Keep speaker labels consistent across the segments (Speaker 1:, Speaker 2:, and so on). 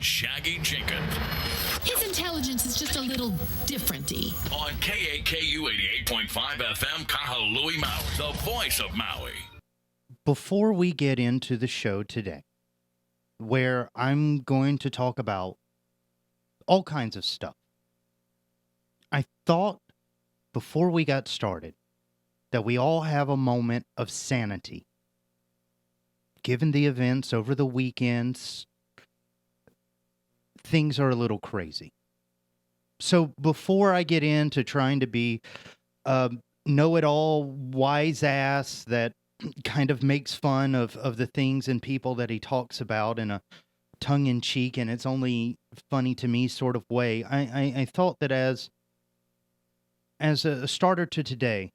Speaker 1: Shaggy Jenkins.
Speaker 2: His intelligence is just a little different-y.
Speaker 1: On KAKU 88.5 FM, Kahului, Maui, the voice of Maui.
Speaker 3: Before we get into the show today, where I'm going to talk about all kinds of stuff, I thought before we got started that we all have a moment of sanity. Given the events over the weekends, things are a little crazy. So before I get into trying to be a know-it-all wise ass that kind of makes fun of the things and people that he talks about in a tongue-in-cheek and it's only funny to me sort of way, I thought that as a starter to today,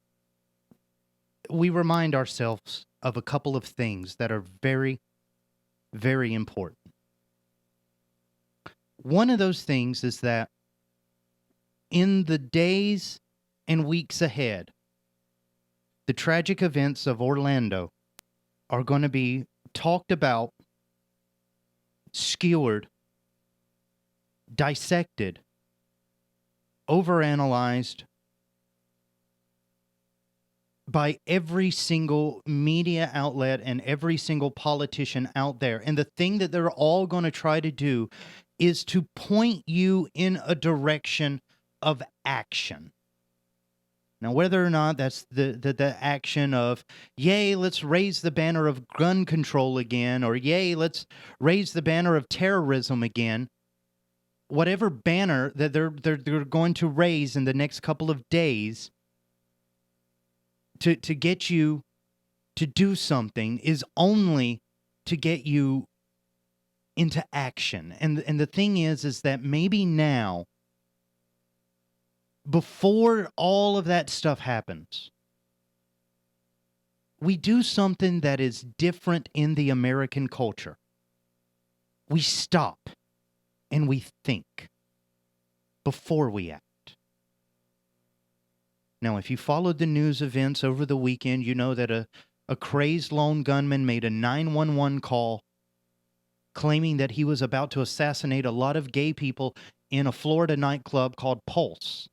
Speaker 3: we remind ourselves of a couple of things that are very, very important. One of those things is that in the days and weeks ahead, the tragic events of Orlando are going to be talked about, skewered, dissected, overanalyzed by every single media outlet and every single politician out there. And the thing that they're all going to try to do is to point you in a direction of action. Now, whether or not that's the action of, yay, let's raise the banner of gun control again, or yay, let's raise the banner of terrorism again, whatever banner that they're going to raise in the next couple of days to get you to do something is only to get you into action. And the thing is that maybe now, before all of that stuff happens, we do something that is different in the American culture. We stop and we think before we act. Now, if you followed the news events over the weekend, you know that a crazed lone gunman made a 911 call claiming that he was about to assassinate a lot of gay people in a Florida nightclub called Pulse.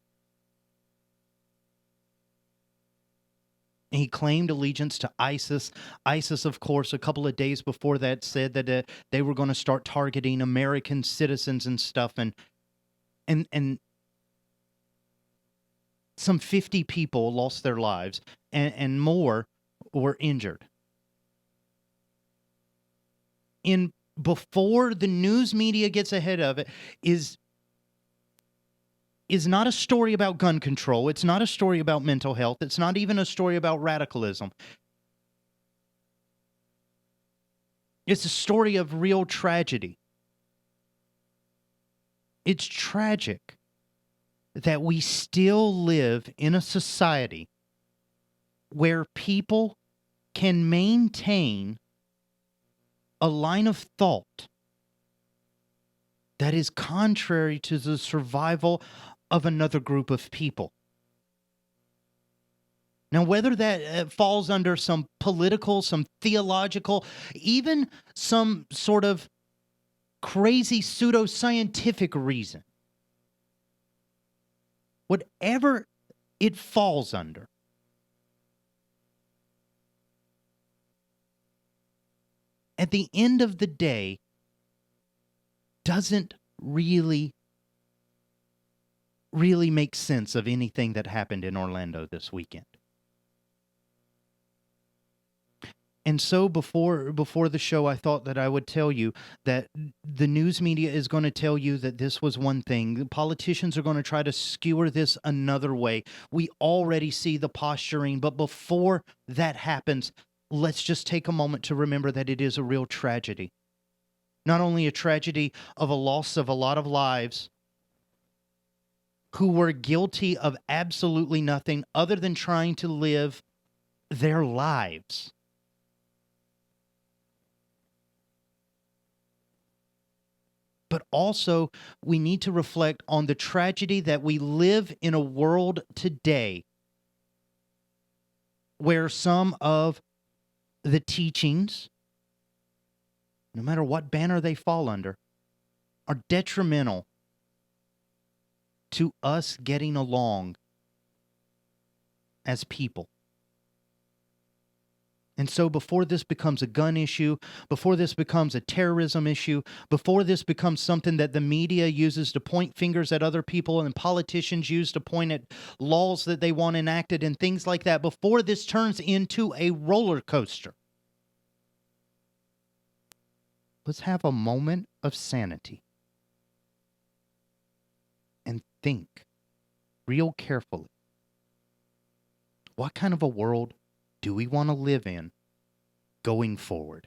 Speaker 3: He claimed allegiance to ISIS. ISIS, of course, a couple of days before that said that they were going to start targeting American citizens and stuff, and some 50 people lost their lives, and more were injured. Before the news media gets ahead of it is not a story about gun control. It's not a story about mental health. It's not even a story about radicalism. It's a story of real tragedy. It's tragic that we still live in a society where people can maintain a line of thought that is contrary to the survival of another group of people. Now, whether that falls under some political, some theological, even some sort of crazy pseudoscientific reason, whatever it falls under, at the end of the day, doesn't really make sense of anything that happened in Orlando this weekend. And so before the show, I thought that I would tell you that the news media is going to tell you that this was one thing. The politicians are going to try to skewer this another way. We already see the posturing, but before that happens, let's just take a moment to remember that it is a real tragedy. Not only a tragedy of a loss of a lot of lives who were guilty of absolutely nothing other than trying to live their lives. But also, we need to reflect on the tragedy that we live in a world today where some of the teachings, no matter what banner they fall under, are detrimental to us getting along as people. And so before this becomes a gun issue, before this becomes a terrorism issue, before this becomes something that the media uses to point fingers at other people and politicians use to point at laws that they want enacted and things like that, before this turns into a roller coaster, let's have a moment of sanity and think real carefully. What kind of a world do we want to live in going forward?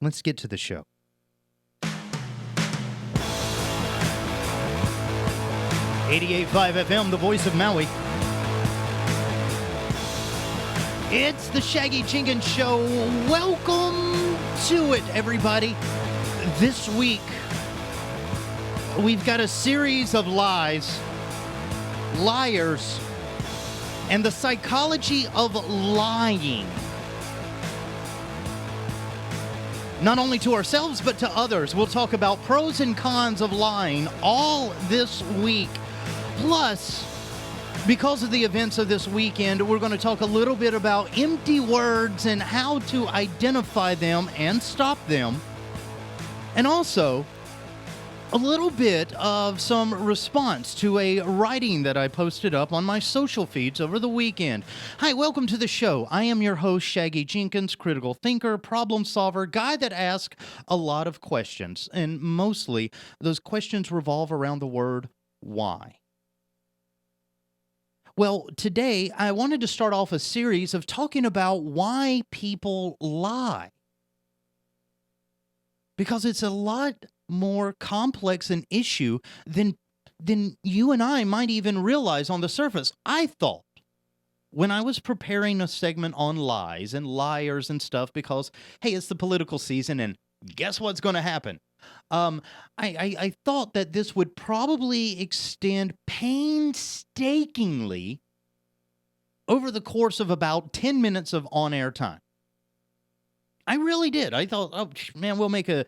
Speaker 3: Let's get to the show. .5 FM, the voice of Maui. It's the Shaggy Jenkins Show. Welcome to it, everybody. This week, we've got a series of lies, liars, and the psychology of lying. Not only to ourselves, but to others. We'll talk about pros and cons of lying all this week. Plus, because of the events of this weekend, we're going to talk a little bit about empty words and how to identify them and stop them. And also, a little bit of some response to a writing that I posted up on my social feeds over the weekend. Hi, welcome to the show. I am your host, Shaggy Jenkins, critical thinker, problem solver, guy that asks a lot of questions. And mostly, those questions revolve around the word why. Well, today, I wanted to start off a series of talking about why people lie. Because it's a lot more complex an issue than you and I might even realize on the surface. I thought when I was preparing a segment on lies and liars and stuff, because, hey, it's the political season and guess what's going to happen? I thought that this would probably extend painstakingly over the course of about 10 minutes of on-air time. I really did. I thought, oh, man, we'll make an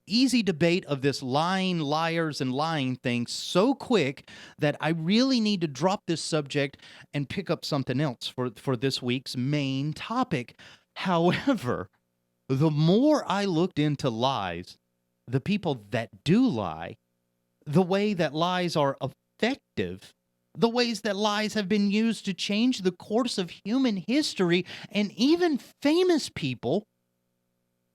Speaker 3: easy debate of this lying, liars, and lying thing so quick that I really need to drop this subject and pick up something else for this week's main topic. However, the more I looked into lies, the people that do lie, the way that lies are effective, the ways that lies have been used to change the course of human history, and even famous people,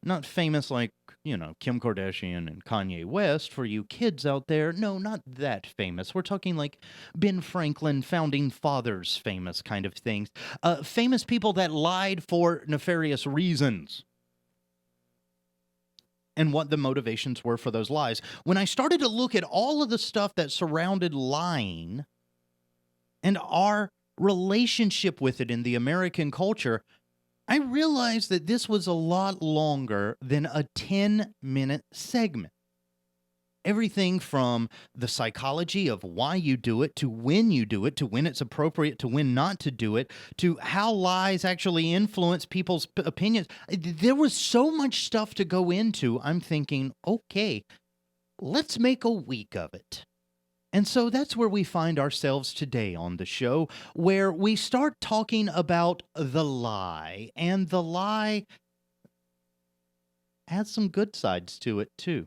Speaker 3: not famous like, Kim Kardashian and Kanye West for you kids out there. No, not that famous. We're talking like Ben Franklin, founding fathers famous kind of things. Famous people that lied for nefarious reasons. And what the motivations were for those lies. When I started to look at all of the stuff that surrounded lying and our relationship with it in the American culture, I realized that this was a lot longer than a 10-minute segment. Everything from the psychology of why you do it, to when you do it, to when it's appropriate, to when not to do it, to how lies actually influence people's opinions. There was so much stuff to go into. I'm thinking, okay, let's make a week of it. And so that's where we find ourselves today on the show, where we start talking about the lie. And the lie has some good sides to it, too.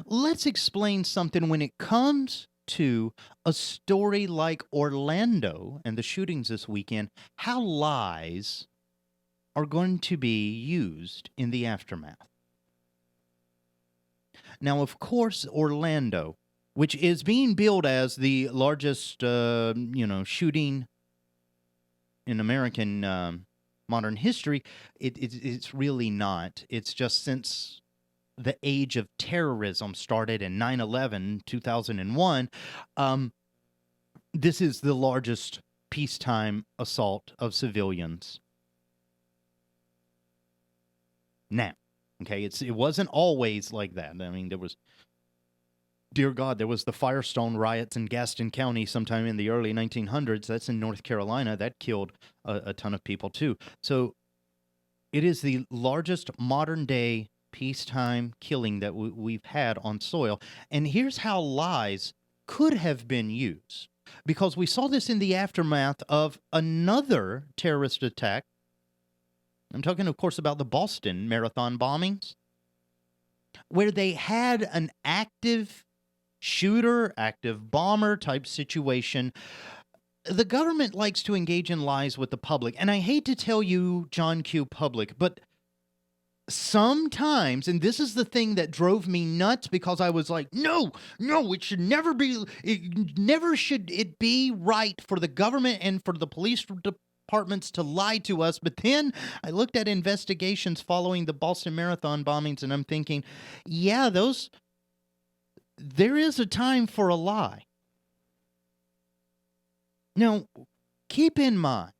Speaker 3: Let's explain something when it comes to a story like Orlando and the shootings this weekend, how lies are going to be used in the aftermath. Now, of course, Orlando, which is being billed as the largest, shooting in American modern history, it's really not. It's just since the age of terrorism started in 9/11, 2001, this is the largest peacetime assault of civilians. Now, okay, it wasn't always like that. I mean, dear God, there was the Firestone riots in Gaston County sometime in the early 1900s. That's in North Carolina. That killed a ton of people, too. So it is the largest modern-day peacetime killing that we've had on soil. And here's how lies could have been used. Because we saw this in the aftermath of another terrorist attack. I'm talking, of course, about the Boston Marathon bombings, where they had an active shooter, active bomber type situation. The government likes to engage in lies with the public. And I hate to tell you, John Q. Public, but sometimes, and this is the thing that drove me nuts, because I was like, no, it should never be, it never should it be right for the government and for the police departments to lie to us. But then I looked at investigations following the Boston Marathon bombings, and I'm thinking, yeah, there is a time for a lie. Now, keep in mind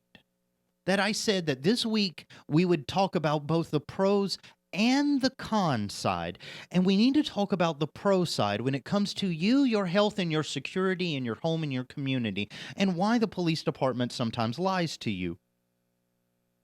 Speaker 3: that I said that this week we would talk about both the pros and the con side. And we need to talk about the pro side when it comes to you, your health, and your security in your home and your community, and why the police department sometimes lies to you.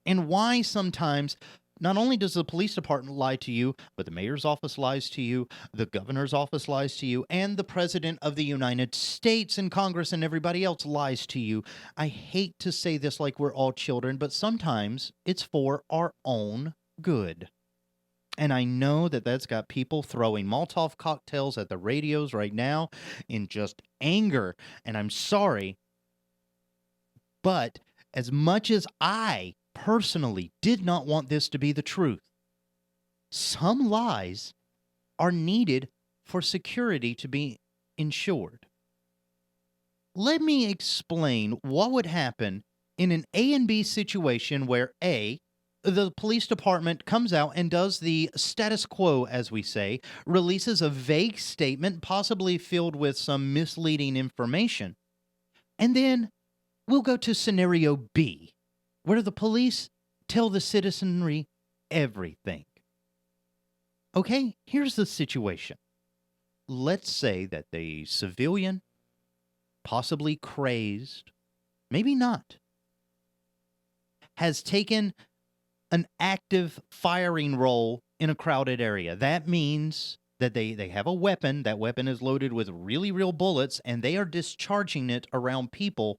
Speaker 3: And why sometimes not only does the police department lie to you, but the mayor's office lies to you, the governor's office lies to you, and the president of the United States and Congress and everybody else lies to you. I hate to say this like we're all children, but sometimes it's for our own good. And I know that that's got people throwing Molotov cocktails at the radios right now in just anger, and I'm sorry. But as much as I personally did not want this to be the truth, some lies are needed for security to be ensured. Let me explain what would happen in an A and B situation where A, the police department comes out and does the status quo, as we say, releases a vague statement, possibly filled with some misleading information. And then we'll go to scenario B, where the police tell the citizenry everything. Okay, here's the situation. Let's say that the civilian, possibly crazed, maybe not, has taken an active firing role in a crowded area. That means that they have a weapon. That weapon is loaded with really real bullets, and they are discharging it around people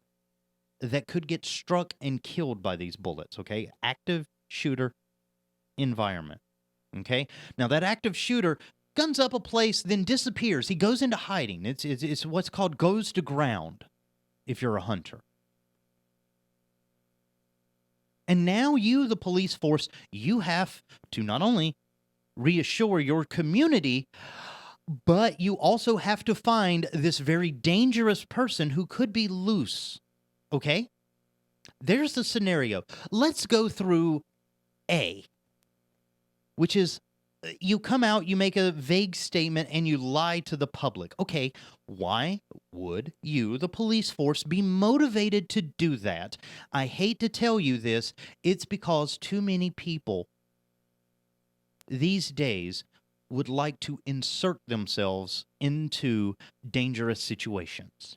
Speaker 3: that could get struck and killed by these bullets, okay? Active shooter environment, okay? Now, that active shooter guns up a place, then disappears. He goes into hiding. It's what's called goes to ground if you're a hunter. And now you, the police force, you have to not only reassure your community, but you also have to find this very dangerous person who could be loose. Okay? There's the scenario. Let's go through A, which is you come out, you make a vague statement, and you lie to the public. Okay, why would you, the police force, be motivated to do that? I hate to tell you this. It's because too many people these days would like to insert themselves into dangerous situations.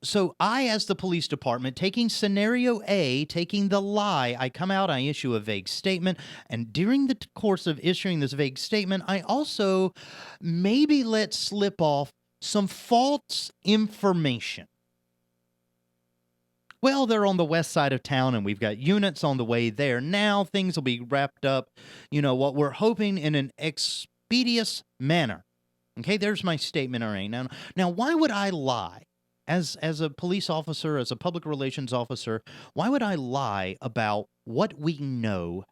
Speaker 3: So I, as the police department, taking scenario A, taking the lie, I come out, I issue a vague statement, and during the course of issuing this vague statement, I also maybe let slip off some false information. Well, they're on the west side of town, and we've got units on the way there. Now things will be wrapped up, what we're hoping, in an expeditious manner. Okay, there's my statement. All right. Now, why would I lie? As a police officer, as a public relations officer, why would I lie about what we know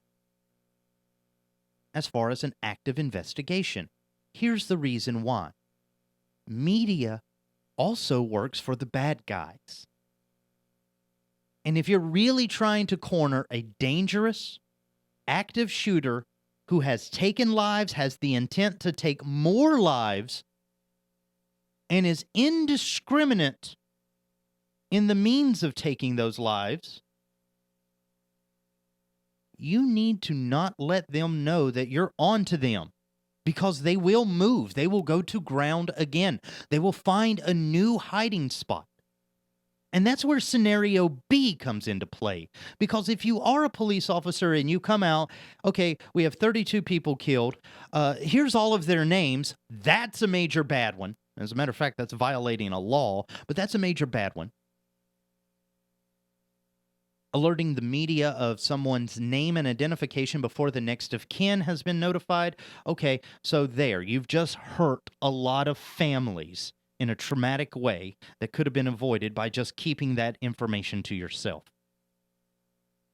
Speaker 3: as far as an active investigation? Here's the reason why. Media also works for the bad guys. And if you're really trying to corner a dangerous, active shooter who has taken lives, has the intent to take more lives, and is indiscriminate in the means of taking those lives, you need to not let them know that you're on to them, because they will move. They will go to ground again. They will find a new hiding spot. And that's where scenario B comes into play. Because if you are a police officer and you come out, okay, we have 32 people killed. Here's all of their names. That's a major bad one. As a matter of fact, that's violating a law, but that's a major bad one. Alerting the media of someone's name and identification before the next of kin has been notified. Okay, so there, you've just hurt a lot of families in a traumatic way that could have been avoided by just keeping that information to yourself.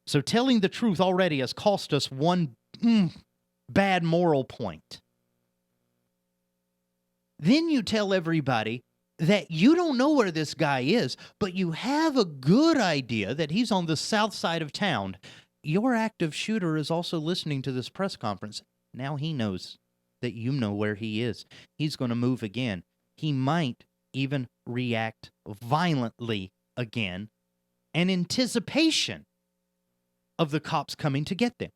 Speaker 3: So telling the truth already has cost us one bad moral point. Then you tell everybody that you don't know where this guy is, but you have a good idea that he's on the south side of town. Your active shooter is also listening to this press conference. Now he knows that you know where he is. He's going to move again. He might even react violently again in anticipation of the cops coming to get them.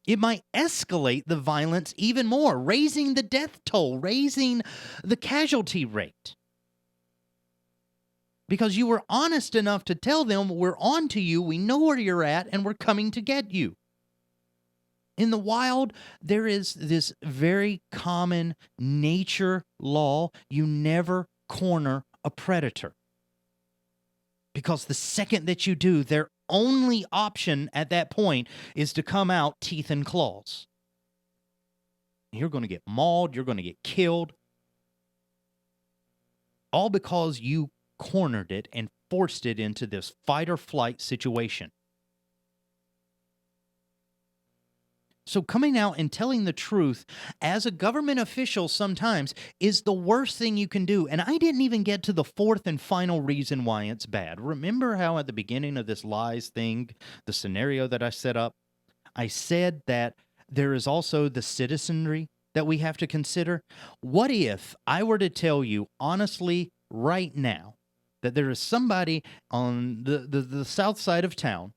Speaker 3: It might escalate the violence even more, raising the death toll, raising the casualty rate. Because you were honest enough to tell them, we're on to you, we know where you're at, and we're coming to get you. In the wild, there is this very common nature law. You never corner a predator. Because the second that you do, their only option at that point is to come out teeth and claws. You're going to get mauled. You're going to get killed. All because you cornered it and forced it into this fight or flight situation. So coming out and telling the truth as a government official sometimes is the worst thing you can do. And I didn't even get to the fourth and final reason why it's bad. Remember how at the beginning of this lies thing, the scenario that I set up, I said that there is also the citizenry that we have to consider? What if I were to tell you honestly right now that there is somebody on the south side of town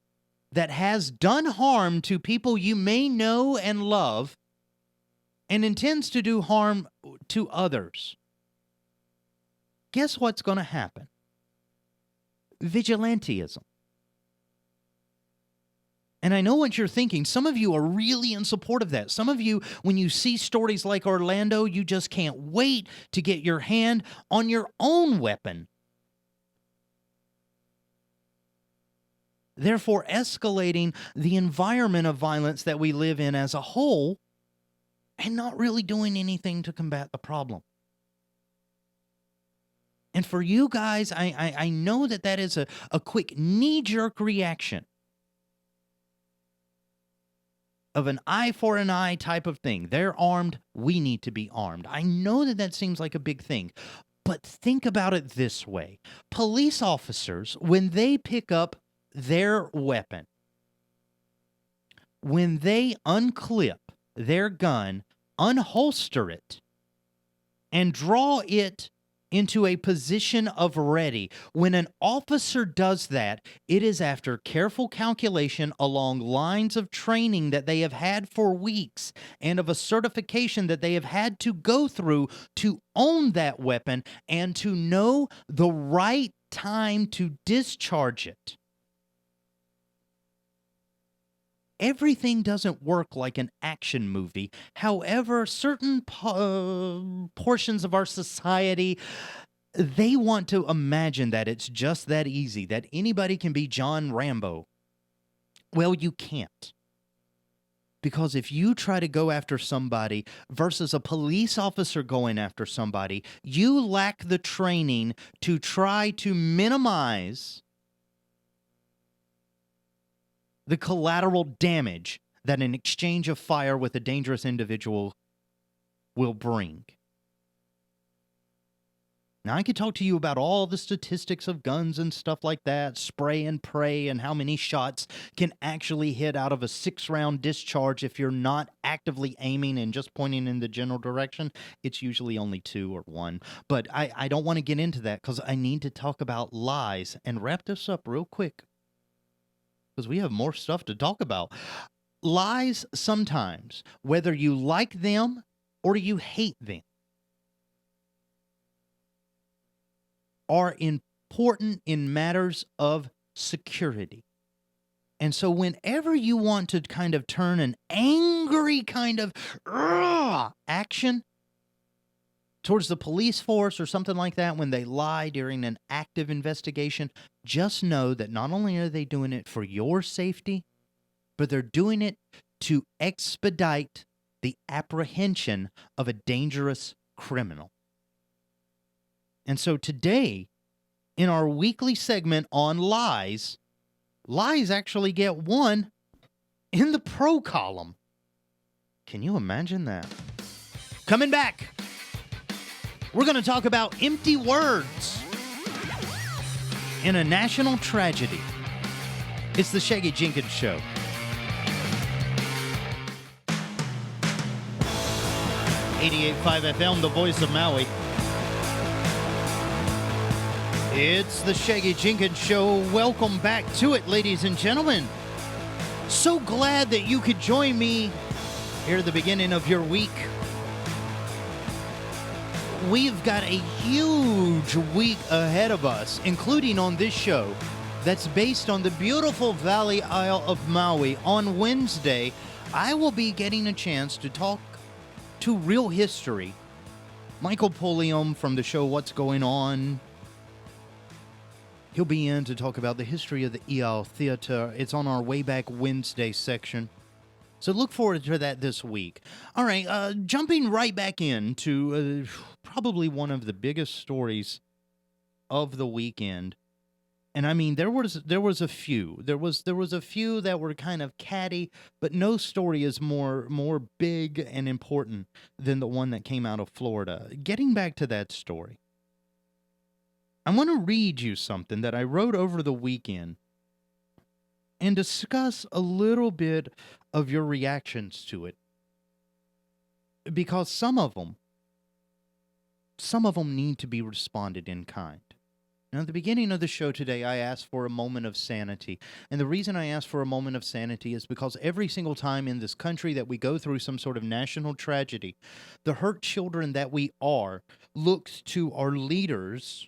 Speaker 3: that has done harm to people you may know and love and intends to do harm to others? Guess what's going to happen? Vigilantism. And I know what you're thinking. Some of you are really in support of that. Some of you, when you see stories like Orlando, you just can't wait to get your hand on your own weapon. Therefore, escalating the environment of violence that we live in as a whole and not really doing anything to combat the problem. And for you guys, I know that is a quick knee-jerk reaction of an eye for an eye type of thing. They're armed, we need to be armed. I know that seems like a big thing, but think about it this way. Police officers, when they pick up their weapon, when they unclip their gun, unholster it, and draw it into a position of ready. When an officer does that, it is after careful calculation along lines of training that they have had for weeks and of a certification that they have had to go through to own that weapon and to know the right time to discharge it. Everything doesn't work like an action movie. However, certain portions of our society, they want to imagine that it's just that easy, that anybody can be John Rambo. Well, you can't. Because if you try to go after somebody versus a police officer going after somebody, you lack the training to try to minimize the collateral damage that an exchange of fire with a dangerous individual will bring. Now, I could talk to you about all the statistics of guns and stuff like that, spray and pray, and how many shots can actually hit out of a 6-round discharge if you're not actively aiming and just pointing in the general direction. It's usually only 2 or 1. But I don't want to get into that because I need to talk about lies and wrap this up real quick, because we have more stuff to talk about. Lies sometimes, whether you like them or you hate them, are in important in matters of security. And so whenever you want to kind of turn an angry kind of action towards the police force or something like that when they lie during an active investigation, just know that not only are they doing it for your safety, but they're doing it to expedite the apprehension of a dangerous criminal. And so today, in our weekly segment on lies actually get one in the pro column. Can you imagine that? Coming back, we're going to talk about empty words in a national tragedy. It's the Shaggy Jenkins Show. .5 FM, the voice of Maui. It's the Shaggy Jenkins Show. Welcome back to it, ladies and gentlemen. So glad that you could join me here at the beginning of your week. We've got a huge week ahead of us, including on this show that's based on the beautiful Valley Isle of Maui. On Wednesday, I will be getting a chance to talk to Real History. Michael Pulliam from the show What's Going On. He'll be in to talk about the history of the Iao Theater. It's on our Way Back Wednesday section. So look forward to that this week. All right, jumping right back into probably one of the biggest stories of the weekend. And I mean, there was a few. There was a few that were kind of catty, but no story is more big and important than the one that came out of Florida. Getting back to that story, I want to read you something that I wrote over the weekend and discuss a little bit of your reactions to it. Because some of them need to be responded in kind. Now, at the beginning of the show today, I asked for a moment of sanity. And the reason I asked for a moment of sanity is because every single time in this country that we go through some sort of national tragedy, the hurt children that we are looks to our leaders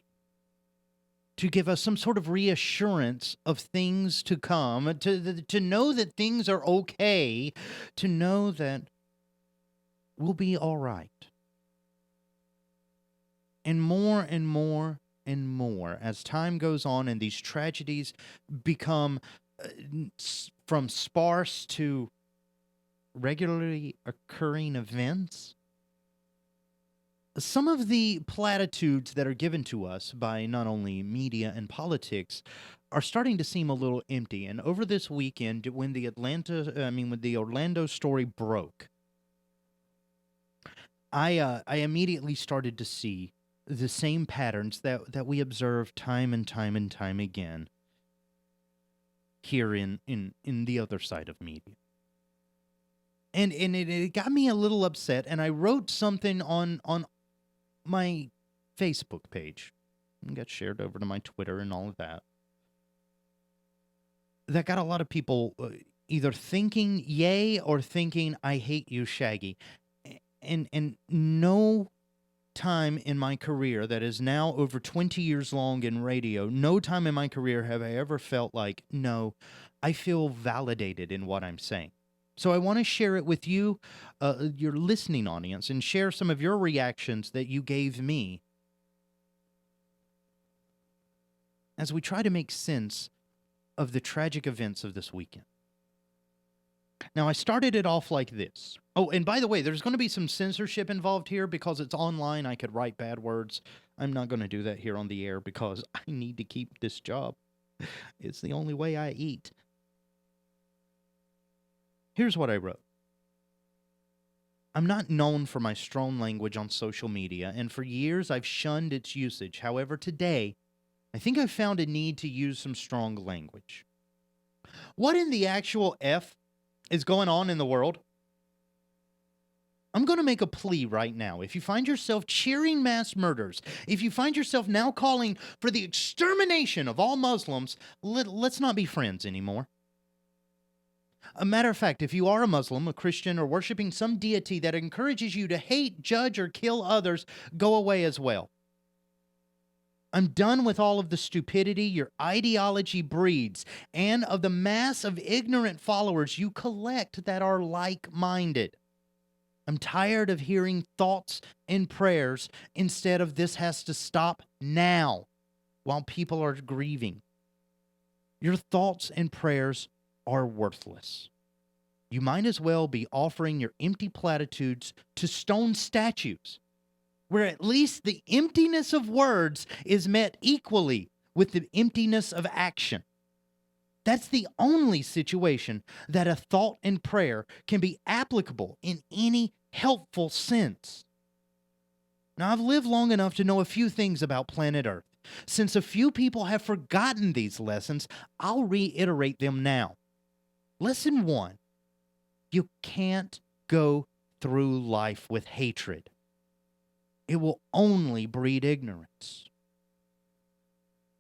Speaker 3: to give us some sort of reassurance of things to come, to know that things are okay, to know that we'll be all right. And more and more and more, as time goes on and these tragedies become from sparse to regularly occurring events, some of the platitudes that are given to us by not only media and politics are starting to seem a little empty. And over this weekend, when the Orlando story broke, I immediately started to see the same patterns that we observe time and time and time again here in the other side of media. And it got me a little upset, and I wrote something on my Facebook page. It got shared over to my Twitter and all of that. That got a lot of people either thinking yay or thinking I hate you, Shaggy. And no time in my career that is now over 20 years long in radio, no time in my career have I ever felt like, no, I feel validated in what I'm saying. So I want to share it with you, your listening audience, and share some of your reactions that you gave me as we try to make sense of the tragic events of this weekend. Now, I started it off like this. Oh, and by the way, there's going to be some censorship involved here because it's online. I could write bad words. I'm not going to do that here on the air because I need to keep this job. It's the only way I eat. Here's what I wrote. I'm not known for my strong language on social media, and for years I've shunned its usage. However, today, I think I've found a need to use some strong language. What in the actual F is going on in the world? I'm going to make a plea right now. If you find yourself cheering mass murders, if you find yourself now calling for the extermination of all Muslims, let's not be friends anymore. A matter of fact, if you are a Muslim, a Christian, or worshiping some deity that encourages you to hate, judge, or kill others, go away as well. I'm done with all of the stupidity your ideology breeds and of the mass of ignorant followers you collect that are like-minded. I'm tired of hearing thoughts and prayers instead of this has to stop now while people are grieving. Your thoughts and prayers are worthless. You might as well be offering your empty platitudes to stone statues, where at least the emptiness of words is met equally with the emptiness of action. That's the only situation that a thought and prayer can be applicable in any helpful sense. Now, I've lived long enough to know a few things about planet Earth. Since a few people have forgotten these lessons, I'll reiterate them now. Lesson 1. You can't go through life with hatred. It will only breed ignorance.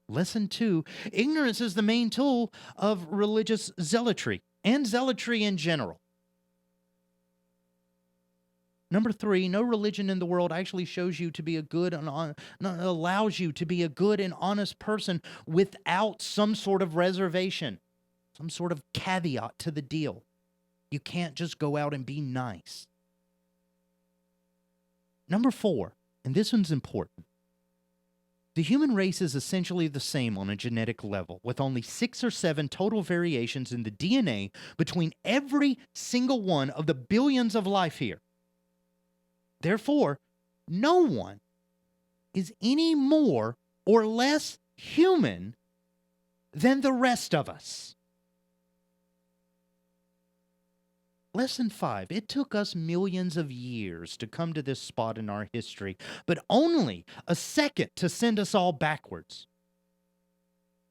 Speaker 3: Lesson 2, ignorance is the main tool of religious zealotry and zealotry in general. Number 3, no religion in the world actually shows you to be a good and allows you to be a good and honest person without some sort of reservation, some sort of caveat to the deal. You can't just go out and be nice. Number 4, and this one's important. The human race is essentially the same on a genetic level, with only 6 or 7 total variations in the DNA between every single one of the billions of life here. Therefore, no one is any more or less human than the rest of us. Lesson 5. It took us millions of years to come to this spot in our history, but only a second to send us all backwards.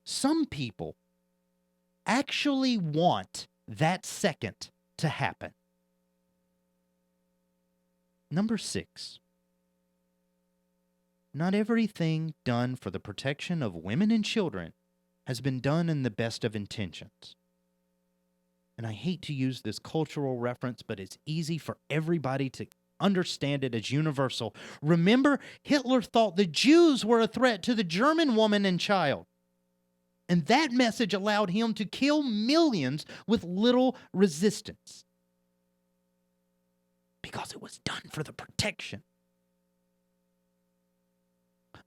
Speaker 3: Some people actually want that second to happen. Number 6. Not everything done for the protection of women and children has been done in the best of intentions. And I hate to use this cultural reference, but it's easy for everybody to understand it as universal. Remember, Hitler thought the Jews were a threat to the German woman and child. And that message allowed him to kill millions with little resistance. Because it was done for the protection.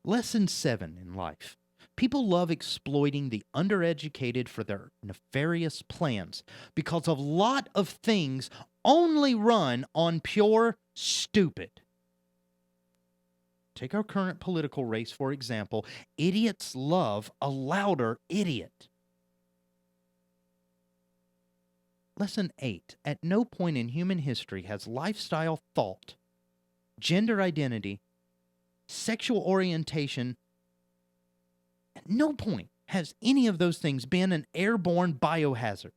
Speaker 3: Lesson 7 in life. People love exploiting the undereducated for their nefarious plans because a lot of things only run on pure stupid. Take our current political race, for example. Idiots love a louder idiot. Lesson 8. At no point in human history has lifestyle thought, gender identity, sexual orientation, at no point has any of those things been an airborne biohazard.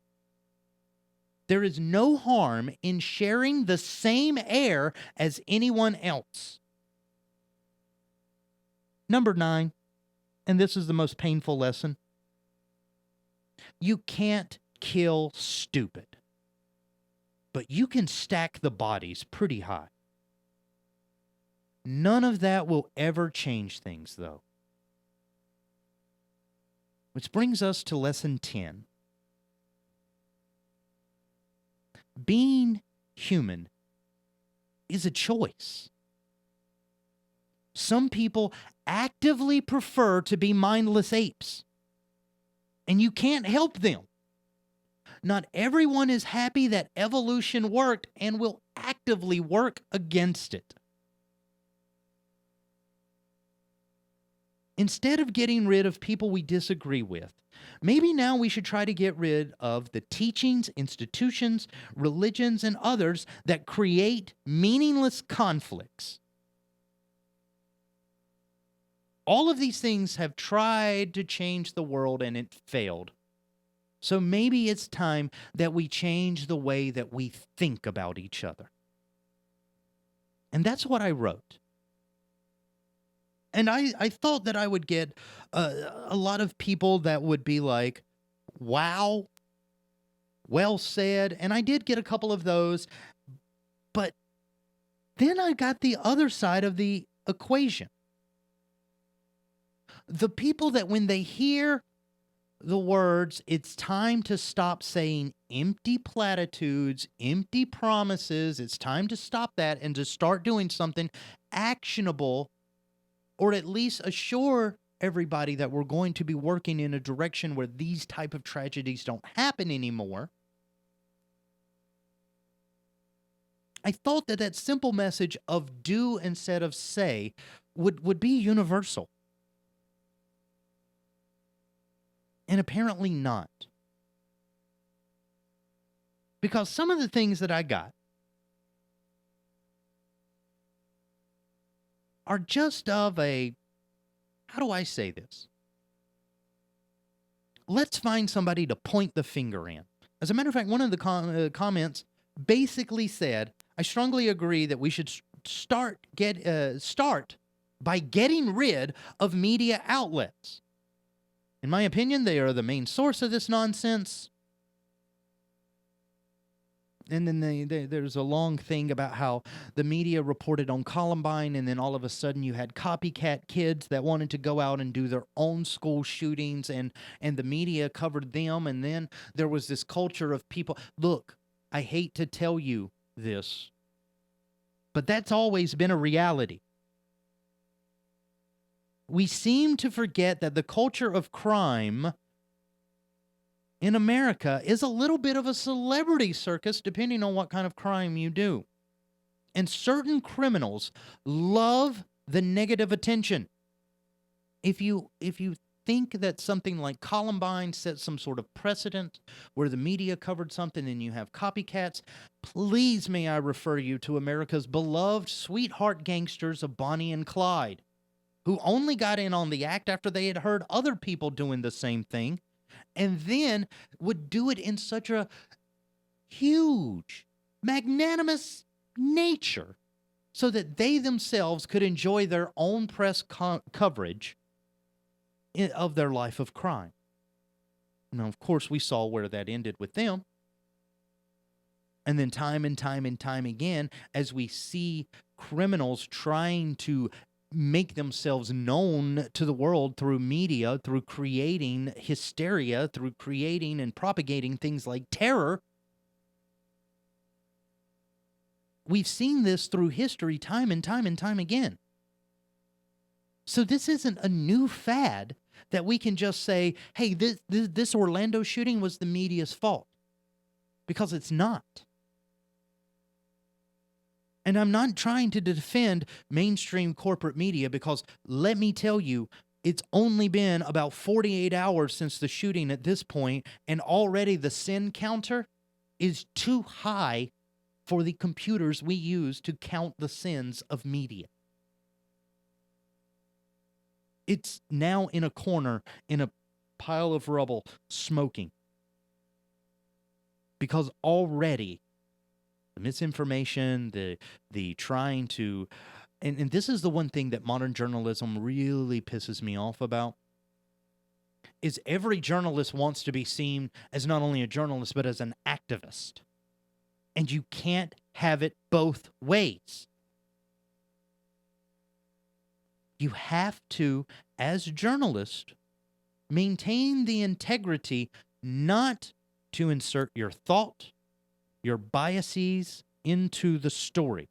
Speaker 3: There is no harm in sharing the same air as anyone else. Number 9, and this is the most painful lesson. You can't kill stupid, but you can stack the bodies pretty high. None of that will ever change things, though. Which brings us to lesson 10. Being human is a choice. Some people actively prefer to be mindless apes, and you can't help them. Not everyone is happy that evolution worked and will actively work against it. Instead of getting rid of people we disagree with, maybe now we should try to get rid of the teachings, institutions, religions, and others that create meaningless conflicts. All of these things have tried to change the world and it failed. So maybe it's time that we change the way that we think about each other. And that's what I wrote. And I thought that I would get a lot of people that would be like, wow, well said. And I did get a couple of those. But then I got the other side of the equation. The people that when they hear the words, it's time to stop saying empty platitudes, empty promises, it's time to stop that and to start doing something actionable, or at least assure everybody that we're going to be working in a direction where these type of tragedies don't happen anymore. I thought that that simple message of do instead of say would be universal. And apparently not. Because some of the things that I got are just of a, how do I say this? Let's find somebody to point the finger in. As a matter of fact, one of the comments basically said, I strongly agree that we should start by getting rid of media outlets. In my opinion, they are the main source of this nonsense. And then there's a long thing about how the media reported on Columbine, and then all of a sudden you had copycat kids that wanted to go out and do their own school shootings, and the media covered them. And then there was this culture of people. Look, I hate to tell you this, but that's always been a reality. We seem to forget that the culture of crime in America is a little bit of a celebrity circus, depending on what kind of crime you do. And certain criminals love the negative attention. If you think that something like Columbine set some sort of precedent where the media covered something and you have copycats, please may I refer you to America's beloved sweetheart gangsters of Bonnie and Clyde, who only got in on the act after they had heard other people doing the same thing, and then would do it in such a huge, magnanimous nature so that they themselves could enjoy their own press coverage of their life of crime. Now, of course, we saw where that ended with them. And then time and time and time again, as we see criminals trying to make themselves known to the world through media, through creating hysteria, through creating and propagating things like terror. We've seen this through history time and time and time again. So this isn't a new fad that we can just say, hey, this Orlando shooting was the media's fault. Because it's not. And I'm not trying to defend mainstream corporate media, because let me tell you, it's only been about 48 hours since the shooting at this point, and already the sin counter is too high for the computers we use to count the sins of media. It's now in a corner in a pile of rubble smoking. Because already the misinformation, the trying to, and this is the one thing that modern journalism really pisses me off about, is every journalist wants to be seen as not only a journalist, but as an activist. And you can't have it both ways. You have to, as journalists, maintain the integrity not to insert your thought, your biases into the story,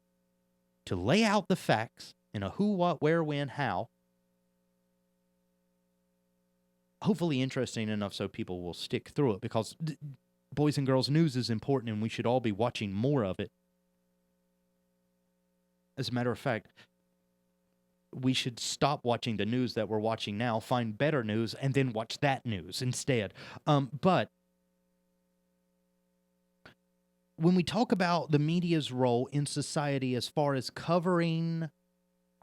Speaker 3: to lay out the facts in a who, what, where, when, how. Hopefully interesting enough so people will stick through it, because boys and girls news is important and we should all be watching more of it. As a matter of fact, we should stop watching the news that we're watching now, find better news, and then watch that news instead. But when we talk about the media's role in society as far as covering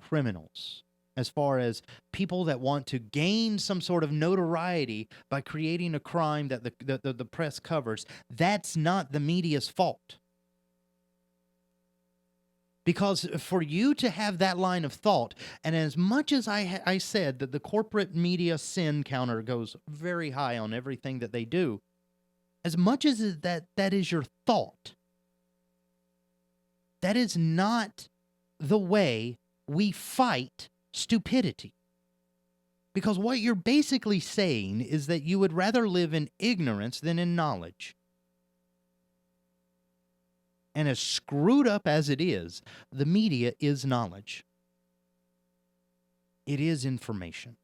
Speaker 3: criminals, as far as people that want to gain some sort of notoriety by creating a crime that the press covers, that's not the media's fault. Because for you to have that line of thought, and as much as I said that the corporate media sin counter goes very high on everything that they do, as much as that is your thought, that is not the way we fight stupidity. Because what you're basically saying is that you would rather live in ignorance than in knowledge. And as screwed up as it is, the media is knowledge. It is information.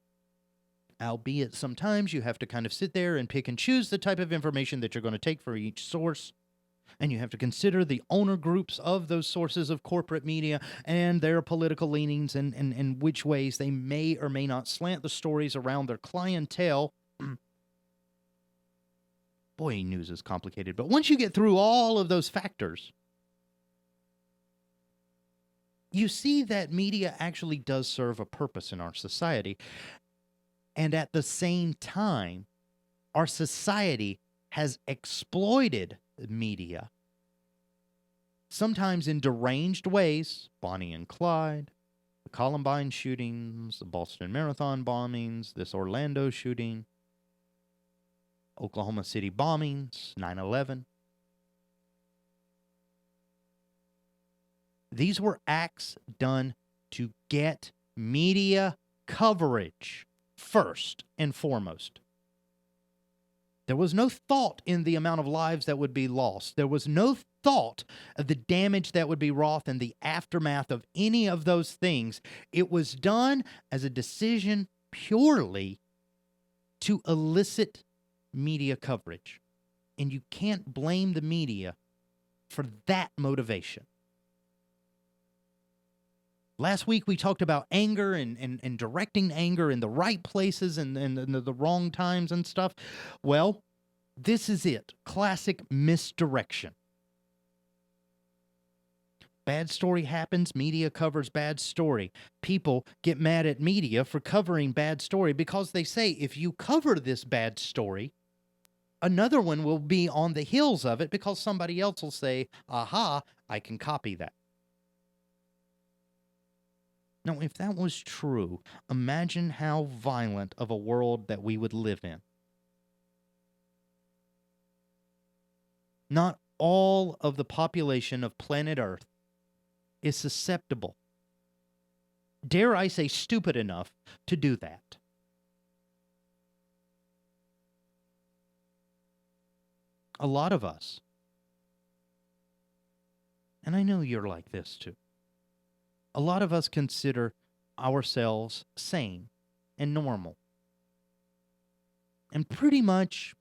Speaker 3: Albeit sometimes you have to kind of sit there and pick and choose the type of information that you're going to take for each source. And you have to consider the owner groups of those sources of corporate media and their political leanings and which ways they may or may not slant the stories around their clientele. Boy, news is complicated. But once you get through all of those factors, you see that media actually does serve a purpose in our society. And at the same time, our society has exploited media, sometimes in deranged ways. Bonnie and Clyde, the Columbine shootings, the Boston Marathon bombings, this Orlando shooting, Oklahoma City bombings, 9/11. These were acts done to get media coverage first and foremost. There was no thought in the amount of lives that would be lost. There was no thought of the damage that would be wrought in the aftermath of any of those things. It was done as a decision purely to elicit media coverage. And you can't blame the media for that motivation. Last week we talked about anger and directing anger in the right places and the wrong times and stuff. Well, this is it. Classic misdirection. Bad story happens, media covers bad story. People get mad at media for covering bad story because they say if you cover this bad story, another one will be on the heels of it because somebody else will say, aha, I can copy that. Now, if that was true, imagine how violent of a world that we would live in. Not all of the population of planet Earth is susceptible, dare I say stupid enough, to do that. A lot of us, and I know you're like this too, a lot of us consider ourselves sane and normal. And pretty much,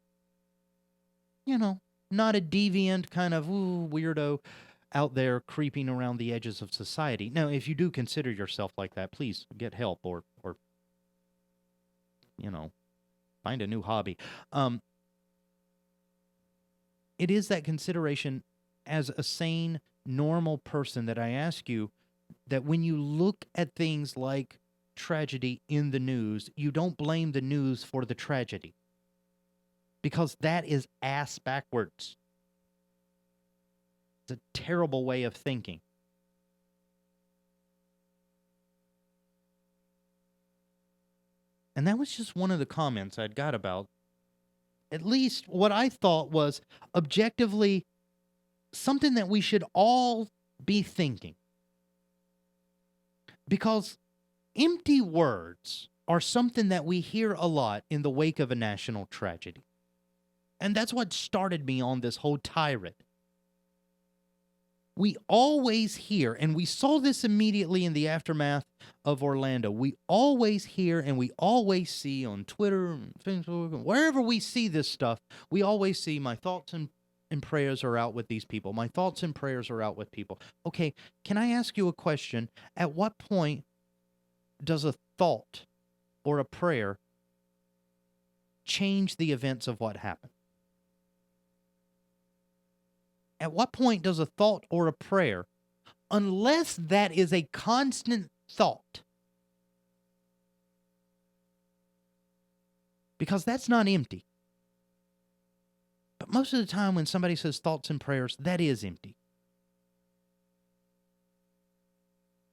Speaker 3: not a deviant kind of weirdo out there creeping around the edges of society. Now, if you do consider yourself like that, please get help or find a new hobby. It is that consideration as a sane, normal person that I ask you, that when you look at things like tragedy in the news, you don't blame the news for the tragedy. Because that is ass backwards. It's a terrible way of thinking. And that was just one of the comments I'd got about, at least what I thought was objectively something that we should all be thinking. Because empty words are something that we hear a lot in the wake of a national tragedy. And that's what started me on this whole tirade. We always hear, and we saw this immediately in the aftermath of Orlando, we always hear and we always see on Twitter and Facebook, and wherever we see this stuff, we always see my thoughts and prayers are out with these people. My thoughts and prayers are out with people. Okay, can I ask you a question? At what point does a thought or a prayer change the events of what happened? At what point does a thought or a prayer, unless that is a constant thought, because that's not empty. But most of the time when somebody says thoughts and prayers, that is empty.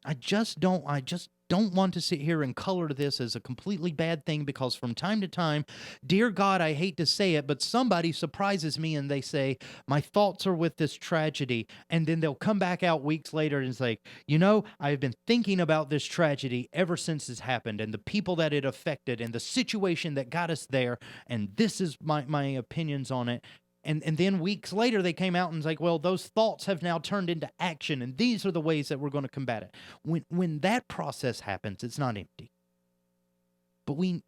Speaker 3: I just don't want to sit here and color this as a completely bad thing, because from time to time, dear God, I hate to say it, but somebody surprises me and they say, my thoughts are with this tragedy. And then they'll come back out weeks later and say, I've been thinking about this tragedy ever since this happened, and the people that it affected, and the situation that got us there. And this is my opinions on it. And then weeks later, they came out and was like, well, those thoughts have now turned into action, and these are the ways that we're going to combat it. When that process happens, it's not empty. But we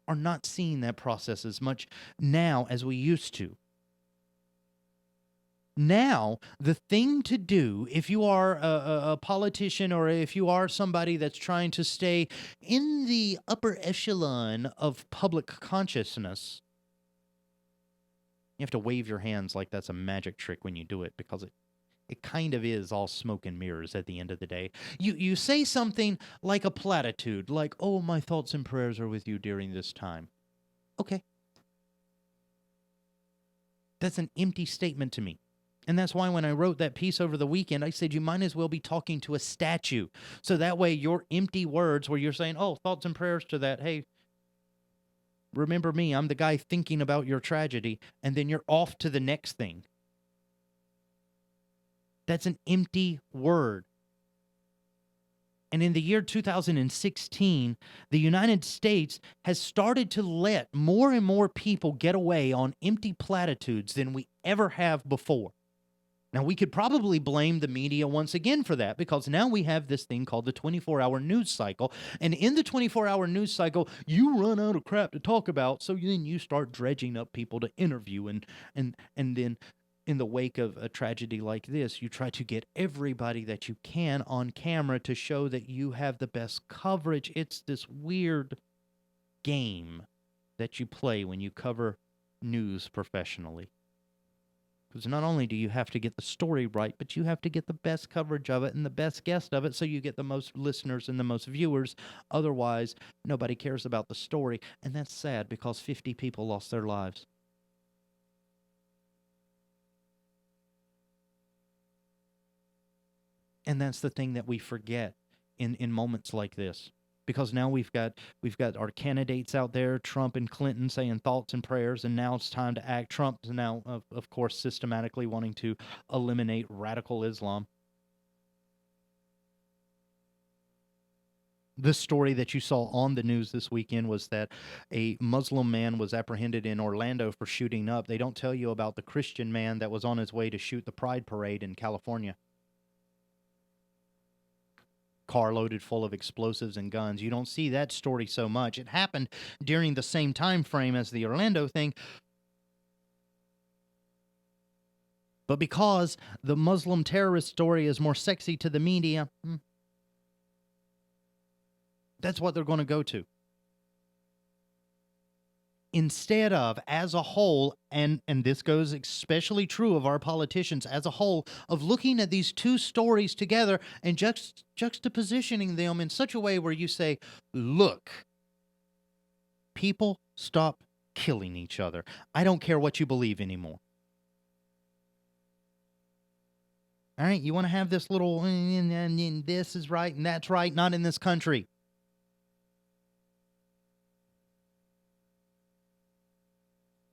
Speaker 3: are not seeing that process as much now as we used to. Now, the thing to do, if you are a politician, or if you are somebody that's trying to stay in the upper echelon of public consciousness, you have to wave your hands like that's a magic trick when you do it, because it kind of is all smoke and mirrors at the end of the day. You say something like a platitude, like, oh, my thoughts and prayers are with you during this time. Okay. That's an empty statement to me. And that's why when I wrote that piece over the weekend, I said you might as well be talking to a statue. So that way your empty words where you're saying, oh, thoughts and prayers to that, hey, remember me, I'm the guy thinking about your tragedy, and then you're off to the next thing. That's an empty word. And in the year 2016, the United States has started to let more and more people get away on empty platitudes than we ever have before. Now, we could probably blame the media once again for that, because now we have this thing called the 24-hour news cycle. And in the 24-hour news cycle, you run out of crap to talk about, so then you start dredging up people to interview. And then in the wake of a tragedy like this, you try to get everybody that you can on camera to show that you have the best coverage. It's this weird game that you play when you cover news professionally. Because not only do you have to get the story right, but you have to get the best coverage of it and the best guest of it, so you get the most listeners and the most viewers. Otherwise, nobody cares about the story. And that's sad, because 50 people lost their lives. And that's the thing that we forget in moments like this. Because now we've got our candidates out there, Trump and Clinton, saying thoughts and prayers, and now it's time to act. Trump's now, of course, systematically wanting to eliminate radical Islam. The story that you saw on the news this weekend was that a Muslim man was apprehended in Orlando for shooting up. They don't tell you about the Christian man that was on his way to shoot the Pride Parade in California. Car loaded full of explosives and guns. You don't see that story so much. It happened during the same time frame as the Orlando thing. But because the Muslim terrorist story is more sexy to the media, that's what they're going to go to. Instead of, as a whole, and this goes especially true of our politicians as a whole, of looking at these two stories together and juxtapositioning them in such a way where you say, look, people, stop killing each other. I don't care what you believe anymore. All right, you want to have this little, and this is right and that's right, not in this country.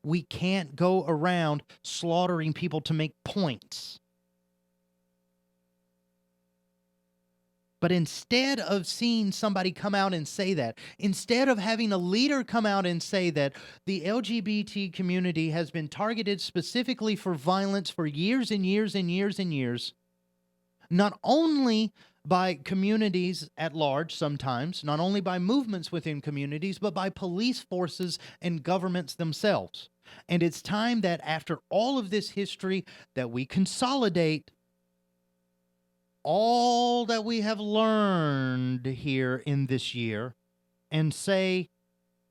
Speaker 3: We can't go around slaughtering people to make points. But instead of seeing somebody come out and say that, instead of having a leader come out and say that the LGBT community has been targeted specifically for violence for years and years and years and years, not only by communities at large sometimes, not only by movements within communities, but by police forces and governments themselves. And it's time that after all of this history that we consolidate all that we have learned here in this year and say,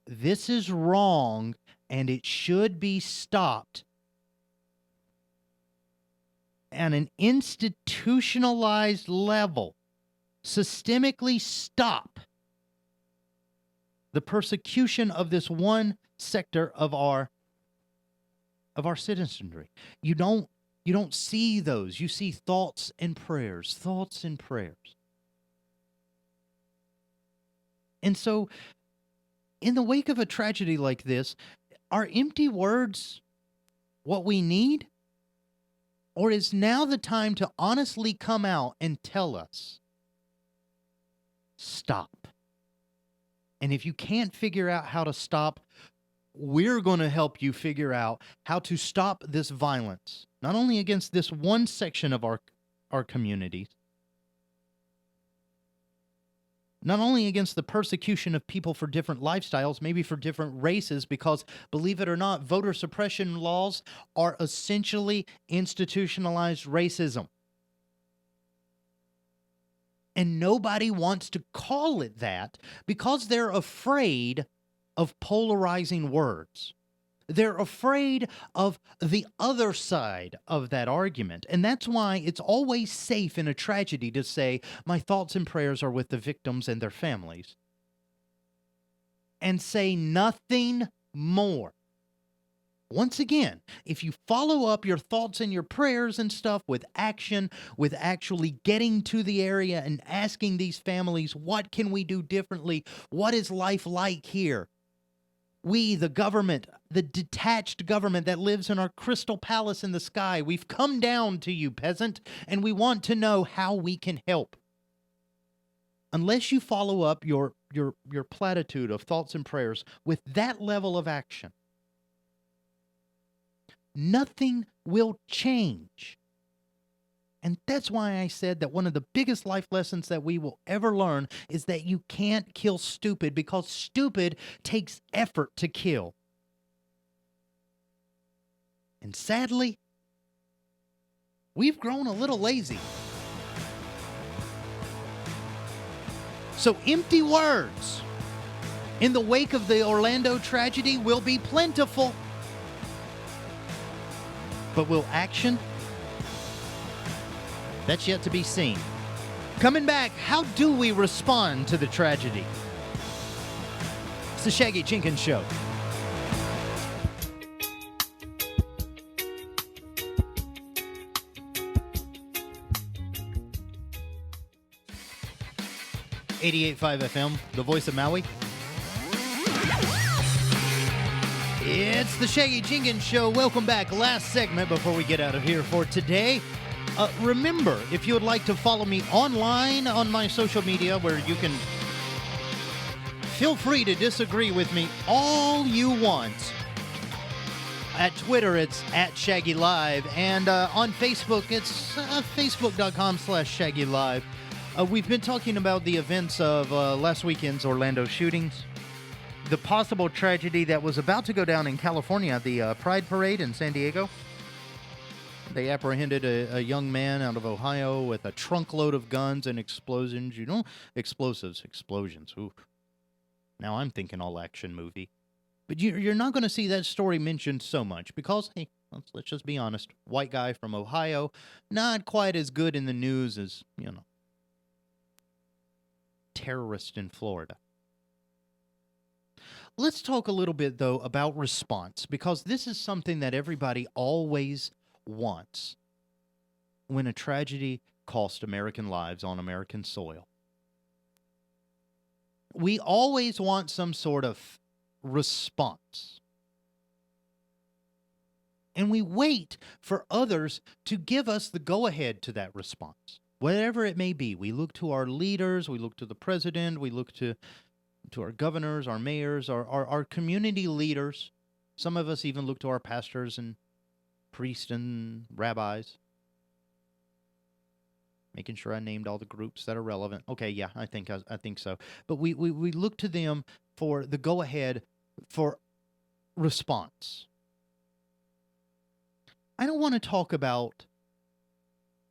Speaker 3: this is wrong and it should be stopped. At an institutionalized level, systemically stop the persecution of this one sector of our citizenry. You don't see those. You see thoughts and prayers, thoughts and prayers. And so, in the wake of a tragedy like this, are empty words what we need? Or is now the time to honestly come out and tell us, stop? And if you can't figure out how to stop, we're going to help you figure out how to stop this violence, not only against this one section of our communities, not only against the persecution of people for different lifestyles, maybe for different races, because believe it or not, voter suppression laws are essentially institutionalized racism. And nobody wants to call it that because they're afraid of polarizing words. They're afraid of the other side of that argument. And that's why it's always safe in a tragedy to say, my thoughts and prayers are with the victims and their families. And say nothing more. Once again, if you follow up your thoughts and your prayers and stuff with action, with actually getting to the area and asking these families, what can we do differently? What is life like here? We, the government, the detached government that lives in our crystal palace in the sky, we've come down to you, peasant, and we want to know how we can help. Unless you follow up your platitude of thoughts and prayers with that level of action, nothing will change. And that's why I said that one of the biggest life lessons that we will ever learn is that you can't kill stupid, because stupid takes effort to kill. And sadly, we've grown a little lazy. So empty words in the wake of the Orlando tragedy will be plentiful. But will action? That's yet to be seen. Coming back, how do we respond to the tragedy? It's the Shaggy Jenkins Show. .5 FM, the voice of Maui. It's the Shaggy Jenkins Show. Welcome back. Last segment before we get out of here for today. Remember, if you would like to follow me online on my social media, where you can feel free to disagree with me all you want. At Twitter, it's at Shaggy Live. And on Facebook, it's facebook.com/Shaggy Live. We've been talking about the events of last weekend's Orlando shootings. The possible tragedy that was about to go down in California, the Pride Parade in San Diego. They apprehended a young man out of Ohio with a trunk load of guns and explosions. You know, explosions. Oof. Now I'm thinking all action movie. But you're not going to see that story mentioned so much because, hey, let's just be honest. White guy from Ohio, not quite as good in the news as, terrorist in Florida. Let's talk a little bit, though, about response, because this is something that everybody always wants when a tragedy cost American lives on American soil. We always want some sort of response. And we wait for others to give us the go-ahead to that response, whatever it may be. We look to our leaders, we look to the president, we look to our governors, our mayors, our community leaders. Some of us even look to our pastors and priests and rabbis. Making sure I named all the groups that are relevant. Okay, yeah, I think so. But we look to them for the go-ahead for response. I don't want to talk about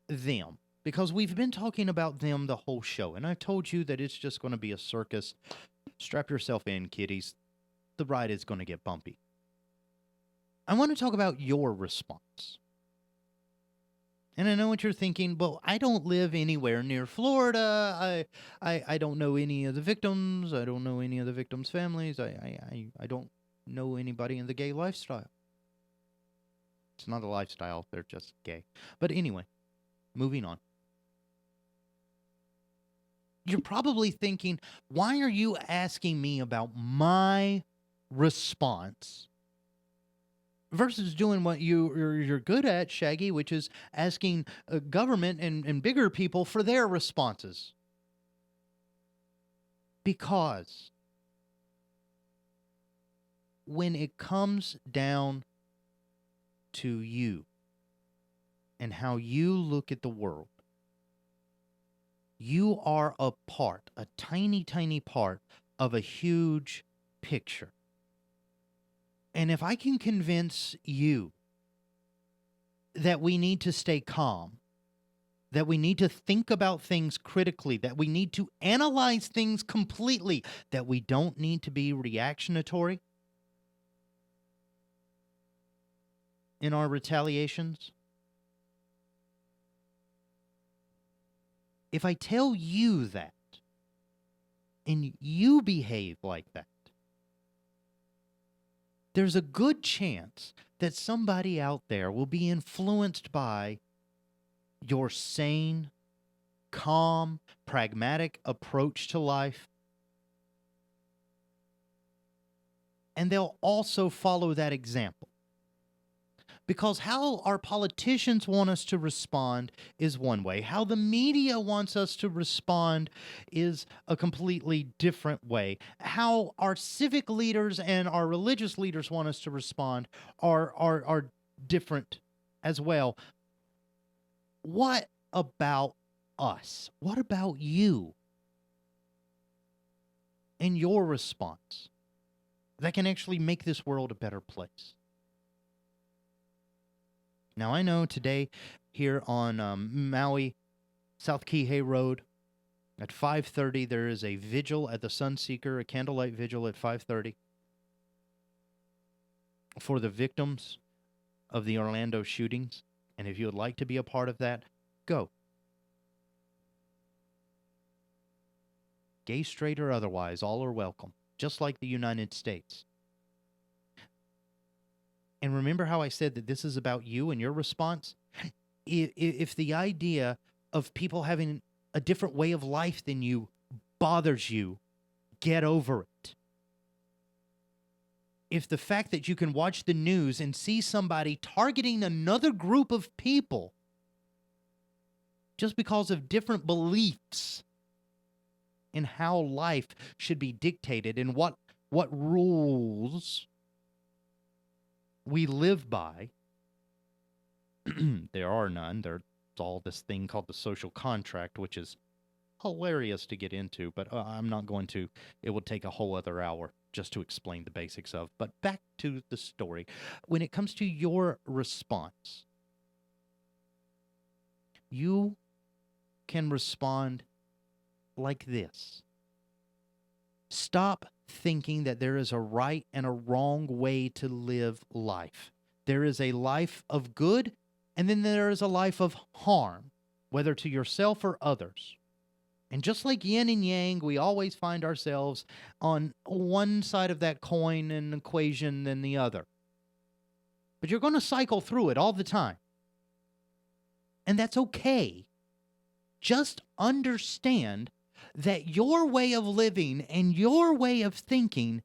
Speaker 3: them because we've been talking about them the whole show, and I've told you that it's just going to be a circus. Strap yourself in, kiddies. The ride is going to get bumpy. I want to talk about your response. And I know what you're thinking. Well, I don't live anywhere near Florida. I don't know any of the victims. I don't know any of the victims' families. I don't know anybody in the gay lifestyle. It's not a lifestyle. They're just gay. But anyway, moving on. you're probably thinking, why are you asking me about my response versus doing what you're good at, Shaggy, which is asking government and bigger people for their responses? Because when it comes down to you and how you look at the world, you are a part, a tiny, tiny part of a huge picture. And if I can convince you that we need to stay calm, that we need to think about things critically, that we need to analyze things completely, that we don't need to be reactionary in our retaliations, if I tell you that and you behave like that, there's a good chance that somebody out there will be influenced by your sane, calm, pragmatic approach to life. And they'll also follow that example. Because how our politicians want us to respond is one way. How the media wants us to respond is a completely different way. How our civic leaders and our religious leaders want us to respond are different as well. What about us? What about you and your response that can actually make this world a better place? Now, I know today here on Maui, South Kihei Road, at 5:30, there is a vigil at the Sunseeker, a candlelight vigil at 5:30 for the victims of the Orlando shootings. And if you would like to be a part of that, go. Gay, straight, or otherwise, all are welcome, just like the United States. And remember how I said that this is about you and your response? If the idea of people having a different way of life than you bothers you, get over it. If the fact that you can watch the news and see somebody targeting another group of people just because of different beliefs in how life should be dictated and what rules we live by, there are none. There's all this thing called the social contract, which is hilarious to get into, but I'm not going to. It will take a whole other hour just to explain the basics of. But back to the story. When it comes to your response, you can respond like this. Stop thinking that there is a right and a wrong way to live life. There is a life of good, and then there is a life of harm, whether to yourself or others. And just like yin and yang, we always find ourselves on one side of that coin and equation than the other. But you're going to cycle through it all the time. And that's okay. Just understand that your way of living and your way of thinking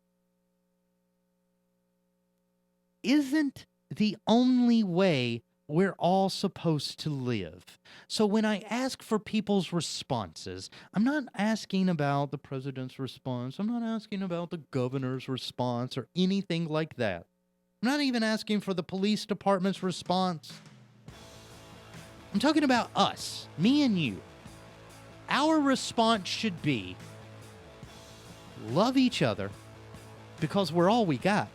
Speaker 3: isn't the only way we're all supposed to live. So when I ask for people's responses, I'm not asking about the president's response. I'm not asking about the governor's response or anything like that. I'm not even asking for the police department's response. I'm talking about us, me and you. Our response should be love each other because we're all we got.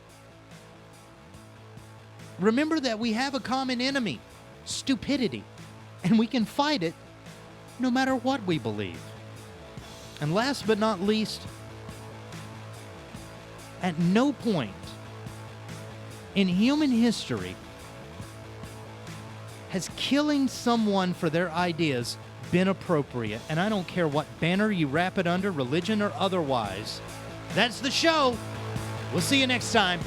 Speaker 3: Remember that we have a common enemy, stupidity, and we can fight it no matter what we believe. And last but not least, at no point in human history has killing someone for their ideas been appropriate. And I don't care what banner you wrap it under, religion or otherwise. That's the show. We'll see you next time.